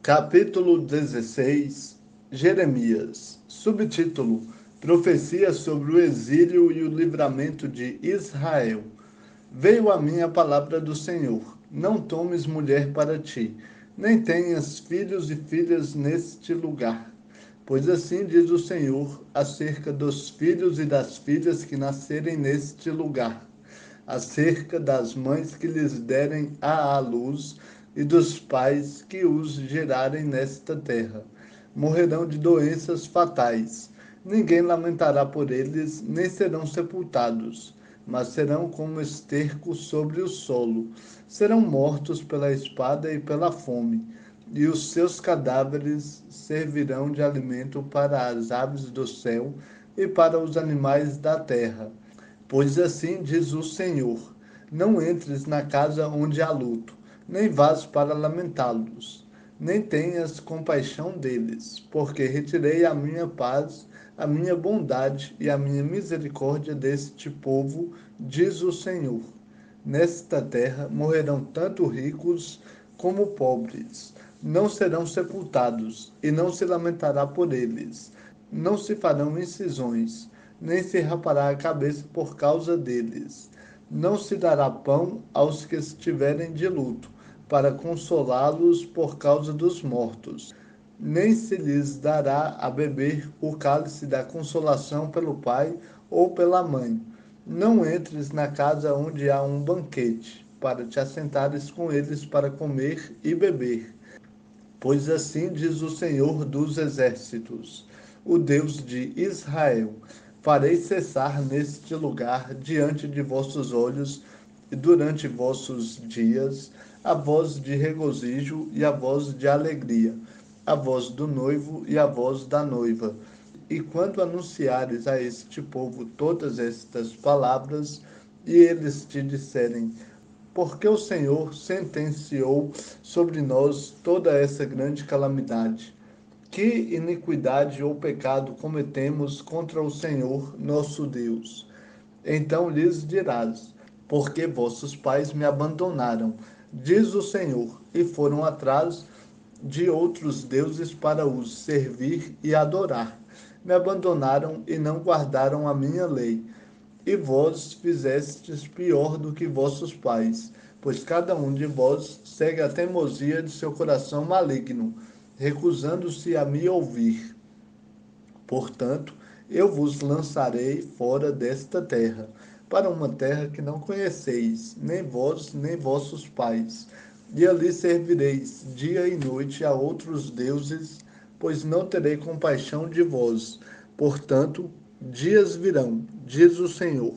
Capítulo 16, Jeremias. Subtítulo: Profecia sobre o exílio e o livramento de Israel. Veio a mim a palavra do Senhor: Não tomes mulher para ti, nem tenhas filhos e filhas neste lugar. Pois assim diz o Senhor acerca dos filhos e das filhas que nascerem neste lugar, acerca das mães que lhes derem à luz e dos pais que os gerarem nesta terra. Morrerão de doenças fatais. Ninguém lamentará por eles, nem serão sepultados, mas serão como esterco sobre o solo. Serão mortos pela espada e pela fome, e os seus cadáveres servirão de alimento para as aves do céu e para os animais da terra. Pois assim diz o Senhor: Não entres na casa onde há luto, nem vás para lamentá-los, nem tenhas compaixão deles, porque retirei a minha paz, a minha bondade e a minha misericórdia deste povo, diz o Senhor. Nesta terra morrerão tanto ricos como pobres, não serão sepultados, e não se lamentará por eles. Não se farão incisões, nem se rapará a cabeça por causa deles. Não se dará pão aos que estiverem de luto, para consolá-los por causa dos mortos. Nem se lhes dará a beber o cálice da consolação pelo pai ou pela mãe. Não entres na casa onde há um banquete, para te assentares com eles para comer e beber. Pois assim diz o Senhor dos Exércitos, o Deus de Israel: Farei cessar neste lugar, diante de vossos olhos e durante vossos dias, a voz de regozijo e a voz de alegria, a voz do noivo e a voz da noiva. E quando anunciares a este povo todas estas palavras, e eles te disserem: porque o Senhor sentenciou sobre nós toda essa grande calamidade. Que iniquidade ou pecado cometemos contra o Senhor nosso Deus? Então lhes dirás: porque vossos pais me abandonaram, diz o Senhor, e foram atrás de outros deuses para os servir e adorar. Me abandonaram e não guardaram a minha lei. E vós fizestes pior do que vossos pais, pois cada um de vós segue a teimosia de seu coração maligno, recusando-se a me ouvir. Portanto, eu vos lançarei fora desta terra, para uma terra que não conheceis, nem vós, nem vossos pais. E ali servireis dia e noite a outros deuses, pois não terei compaixão de vós. Portanto, dias virão, diz o Senhor,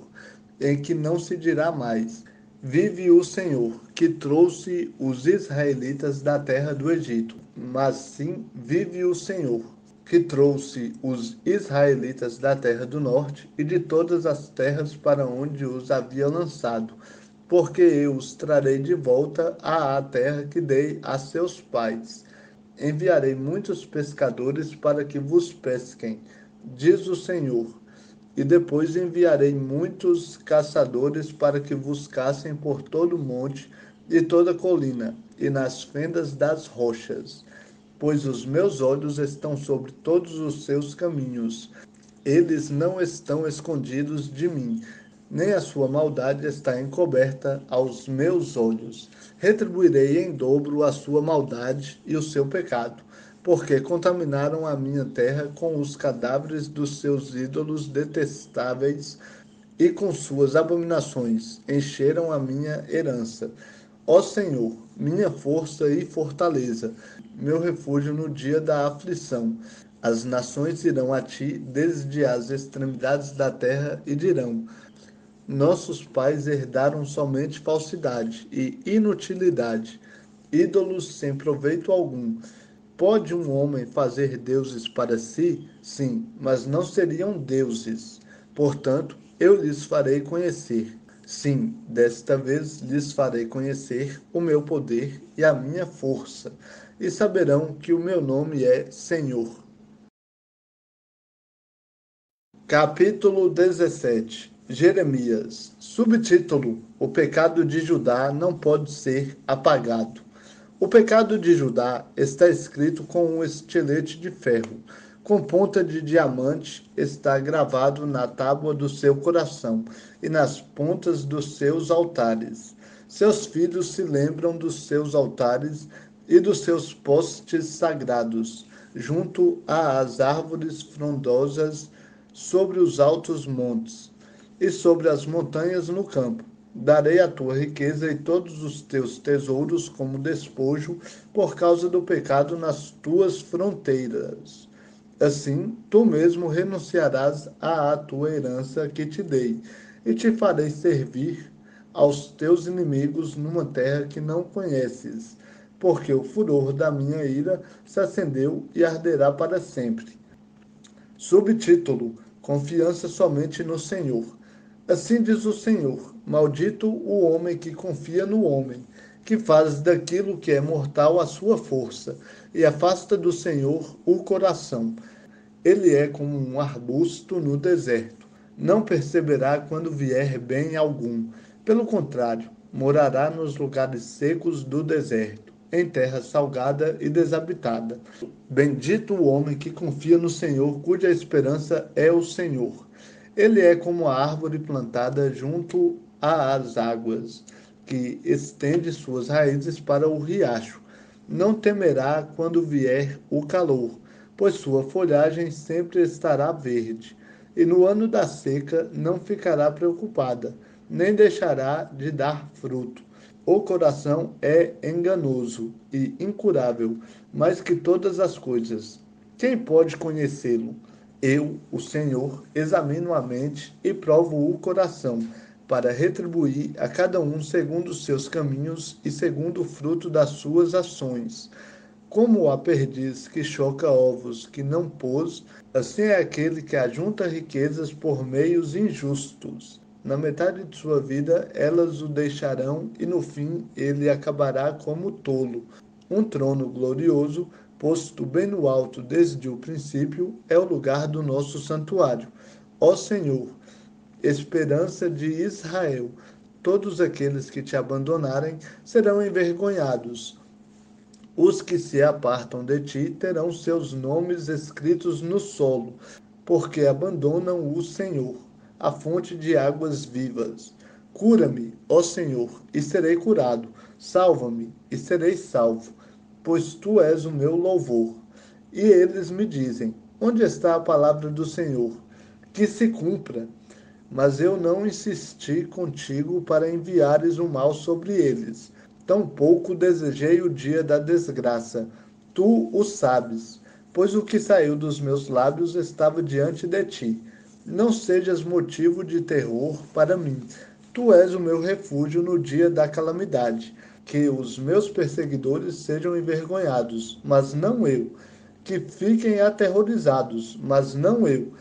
em que não se dirá mais: Vive o Senhor, que trouxe os israelitas da terra do Egito. Mas sim, vive o Senhor, que trouxe os israelitas da terra do norte e de todas as terras para onde os havia lançado, porque eu os trarei de volta à terra que dei a seus pais. Enviarei muitos pescadores para que vos pesquem, diz o Senhor. E depois enviarei muitos caçadores para que vos caçem por todo o monte e toda colina, e nas fendas das rochas. Pois os meus olhos estão sobre todos os seus caminhos. Eles não estão escondidos de mim, nem a sua maldade está encoberta aos meus olhos. Retribuirei em dobro a sua maldade e o seu pecado, porque contaminaram a minha terra com os cadáveres dos seus ídolos detestáveis e com suas abominações encheram a minha herança. Ó Senhor, minha força e fortaleza, meu refúgio no dia da aflição. As nações irão a ti desde as extremidades da terra e dirão: nossos pais herdaram somente falsidade e inutilidade, ídolos sem proveito algum. Pode um homem fazer deuses para si? Sim, mas não seriam deuses. Portanto, eu lhes farei conhecer. Sim, desta vez lhes farei conhecer o meu poder e a minha força, e saberão que o meu nome é Senhor. Capítulo 17. Jeremias. Subtítulo: O pecado de Judá não pode ser apagado. O pecado de Judá está escrito com um estilete de ferro, com ponta de diamante está gravado na tábua do seu coração e nas pontas dos seus altares. Seus filhos se lembram dos seus altares e dos seus postes sagrados, junto às árvores frondosas, sobre os altos montes e sobre as montanhas no campo. Darei a tua riqueza e todos os teus tesouros como despojo por causa do pecado nas tuas fronteiras. Assim, tu mesmo renunciarás à tua herança que te dei, e te farei servir aos teus inimigos numa terra que não conheces, porque o furor da minha ira se acendeu e arderá para sempre. Subtítulo: Confiança somente no Senhor. Assim diz o Senhor: Maldito o homem que confia no homem, que faz daquilo que é mortal a sua força, e afasta do Senhor o coração. Ele é como um arbusto no deserto. Não perceberá quando vier bem algum. Pelo contrário, morará nos lugares secos do deserto, em terra salgada e desabitada. Bendito o homem que confia no Senhor, cuja esperança é o Senhor. Ele é como a árvore plantada junto às águas, que estende suas raízes para o riacho. Não temerá quando vier o calor, pois sua folhagem sempre estará verde. E no ano da seca não ficará preocupada, nem deixará de dar fruto. O coração é enganoso e incurável, mais que todas as coisas. Quem pode conhecê-lo? Eu, o Senhor, examino a mente e provo o coração, para retribuir a cada um segundo os seus caminhos e segundo o fruto das suas ações. Como a perdiz que choca ovos que não pôs, assim é aquele que ajunta riquezas por meios injustos. Na metade de sua vida elas o deixarão e no fim ele acabará como tolo. Um trono glorioso, posto bem no alto desde o princípio, é o lugar do nosso santuário. Ó Senhor, esperança de Israel, todos aqueles que te abandonarem serão envergonhados. Os que se apartam de ti terão seus nomes escritos no solo, porque abandonam o Senhor, a fonte de águas vivas. Cura-me, ó Senhor, e serei curado. Salva-me, e serei salvo, pois tu és o meu louvor. E eles me dizem: Onde está a palavra do Senhor? Que se cumpra. Mas eu não insisti contigo para enviares o mal sobre eles. Tampouco desejei o dia da desgraça. Tu o sabes, pois o que saiu dos meus lábios estava diante de ti. Não sejas motivo de terror para mim. Tu és o meu refúgio no dia da calamidade. Que os meus perseguidores sejam envergonhados, mas não eu. Que fiquem aterrorizados, mas não eu.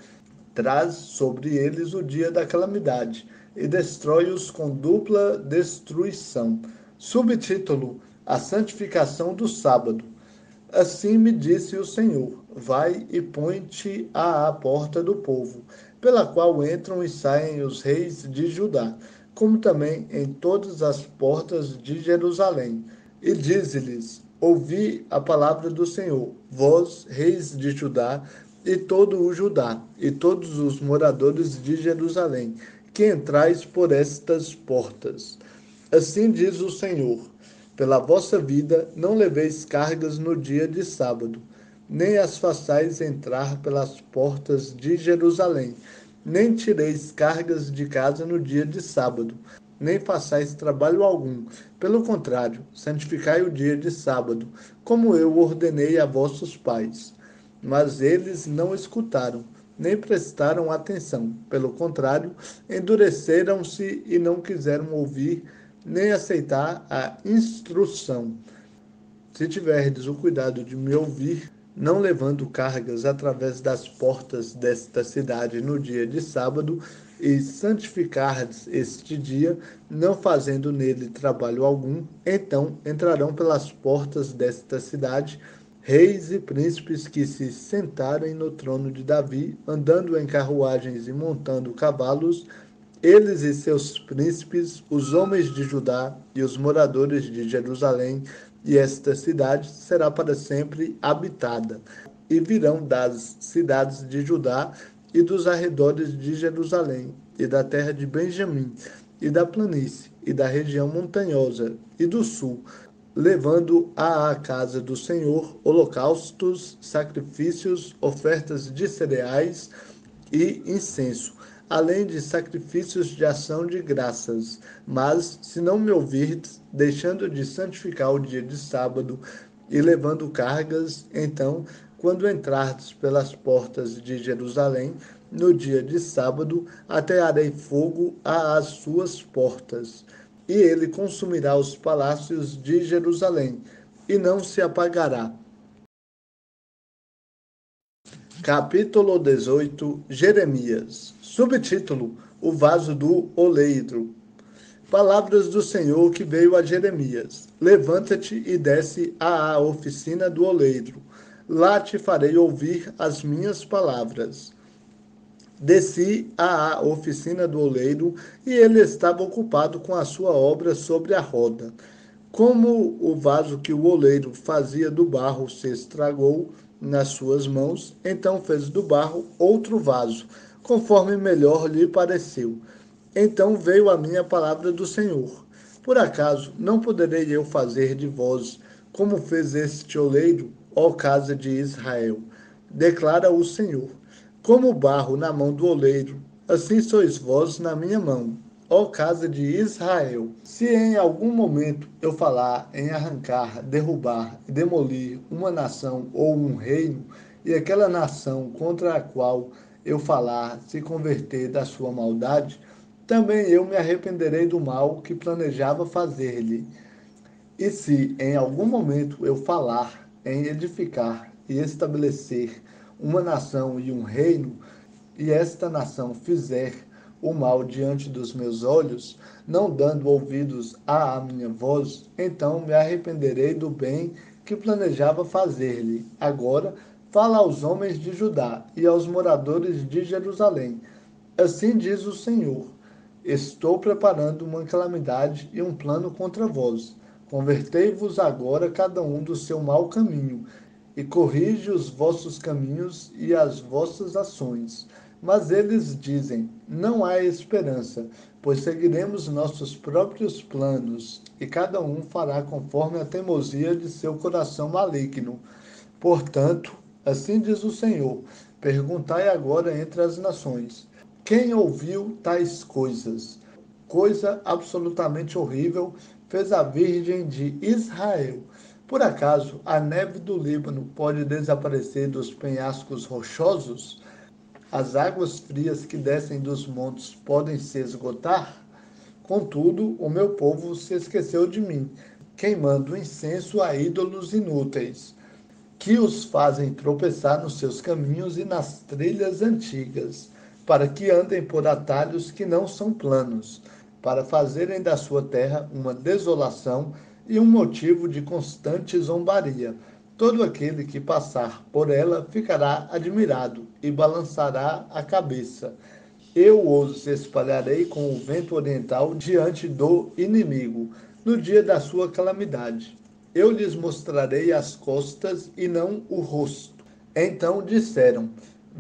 Traz sobre eles o dia da calamidade e destrói-os com dupla destruição. Subtítulo: A santificação do sábado. Assim me disse o Senhor: Vai e põe-te à porta do povo, pela qual entram e saem os reis de Judá, como também em todas as portas de Jerusalém. E dize-lhes: Ouvi a palavra do Senhor, vós, reis de Judá, e todo o Judá, e todos os moradores de Jerusalém, que entrais por estas portas. Assim diz o Senhor: pela vossa vida não leveis cargas no dia de sábado, nem as façais entrar pelas portas de Jerusalém, nem tireis cargas de casa no dia de sábado, nem façais trabalho algum. Pelo contrário, santificai o dia de sábado, como eu ordenei a vossos pais. Mas eles não escutaram, nem prestaram atenção. Pelo contrário, endureceram-se e não quiseram ouvir, nem aceitar a instrução. Se tiverdes o cuidado de me ouvir, não levando cargas através das portas desta cidade no dia de sábado, e santificardes este dia, não fazendo nele trabalho algum, então entrarão pelas portas desta cidade reis e príncipes que se sentarem no trono de Davi, andando em carruagens e montando cavalos, eles e seus príncipes, os homens de Judá e os moradores de Jerusalém, e esta cidade será para sempre habitada. E virão das cidades de Judá e dos arredores de Jerusalém, e da terra de Benjamim, e da planície, e da região montanhosa, e do sul, levando à casa do Senhor holocaustos, sacrifícios, ofertas de cereais e incenso, além de sacrifícios de ação de graças. Mas, se não me ouvirdes, deixando de santificar o dia de sábado e levando cargas, então, quando entrardes pelas portas de Jerusalém, no dia de sábado, atearei fogo às suas portas, e ele consumirá os palácios de Jerusalém, e não se apagará. Capítulo 18, Jeremias. Subtítulo: O vaso do oleiro. Palavras do Senhor que veio a Jeremias: Levanta-te e desce à oficina do oleiro. Lá te farei ouvir as minhas palavras. Desci à oficina do oleiro e ele estava ocupado com a sua obra sobre a roda. Como o vaso que o oleiro fazia do barro se estragou nas suas mãos, então fez do barro outro vaso, conforme melhor lhe pareceu. Então veio a minha palavra do Senhor. Por acaso não poderei eu fazer de vós como fez este oleiro, ó casa de Israel? Declara o Senhor. Como o barro na mão do oleiro, assim sois vós na minha mão, ó casa de Israel. Se em algum momento eu falar em arrancar, derrubar e demolir uma nação ou um reino, e aquela nação contra a qual eu falar se converter da sua maldade, também eu me arrependerei do mal que planejava fazer-lhe. E se em algum momento eu falar em edificar e estabelecer uma nação e um reino, e esta nação fizer o mal diante dos meus olhos, não dando ouvidos à minha voz, então me arrependerei do bem que planejava fazer-lhe. Agora fala aos homens de Judá e aos moradores de Jerusalém. Assim diz o Senhor: Estou preparando uma calamidade e um plano contra vós. Convertei-vos agora cada um do seu mau caminho, e corrige os vossos caminhos e as vossas ações. Mas eles dizem: Não há esperança, pois seguiremos nossos próprios planos, e cada um fará conforme a teimosia de seu coração maligno. Portanto, assim diz o Senhor: Perguntai agora entre as nações: quem ouviu tais coisas? Coisa absolutamente horrível fez a Virgem de Israel. Por acaso a neve do Líbano pode desaparecer dos penhascos rochosos? As águas frias que descem dos montes podem se esgotar? Contudo, o meu povo se esqueceu de mim, queimando incenso a ídolos inúteis, que os fazem tropeçar nos seus caminhos e nas trilhas antigas, para que andem por atalhos que não são planos, para fazerem da sua terra uma desolação e um motivo de constante zombaria. Todo aquele que passar por ela ficará admirado e balançará a cabeça. Eu os espalharei com o vento oriental diante do inimigo, no dia da sua calamidade. Eu lhes mostrarei as costas e não o rosto. Então disseram: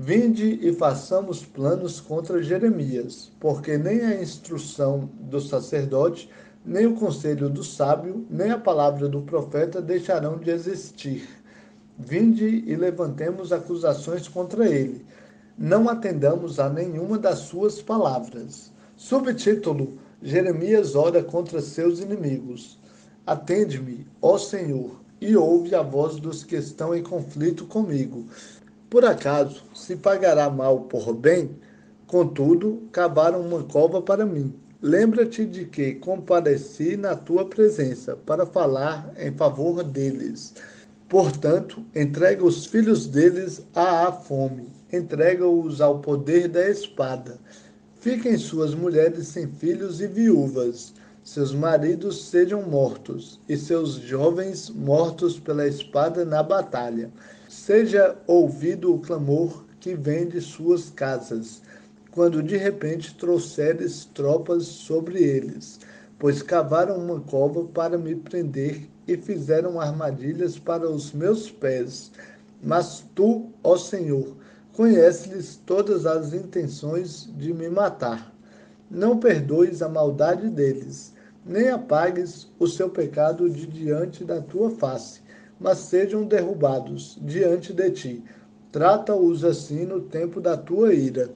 Vinde e façamos planos contra Jeremias, porque nem a instrução do sacerdote, nem o conselho do sábio, nem a palavra do profeta deixarão de existir. Vinde e levantemos acusações contra ele. Não atendamos a nenhuma das suas palavras. Subtítulo: Jeremias ora contra seus inimigos. Atende-me, ó Senhor, e ouve a voz dos que estão em conflito comigo. Por acaso se pagará mal por bem? Contudo, cavaram uma cova para mim. Lembra-te de que compareci na tua presença para falar em favor deles. Portanto, entrega os filhos deles à fome, entrega-os ao poder da espada. Fiquem suas mulheres sem filhos e viúvas, seus maridos sejam mortos, e seus jovens mortos pela espada na batalha. Seja ouvido o clamor que vem de suas casas, quando de repente trouxeres tropas sobre eles, pois cavaram uma cova para me prender e fizeram armadilhas para os meus pés. Mas tu, ó Senhor, conheces todas as intenções de me matar. Não perdoes a maldade deles, nem apagues o seu pecado de diante da tua face, mas sejam derrubados diante de ti. Trata-os assim no tempo da tua ira.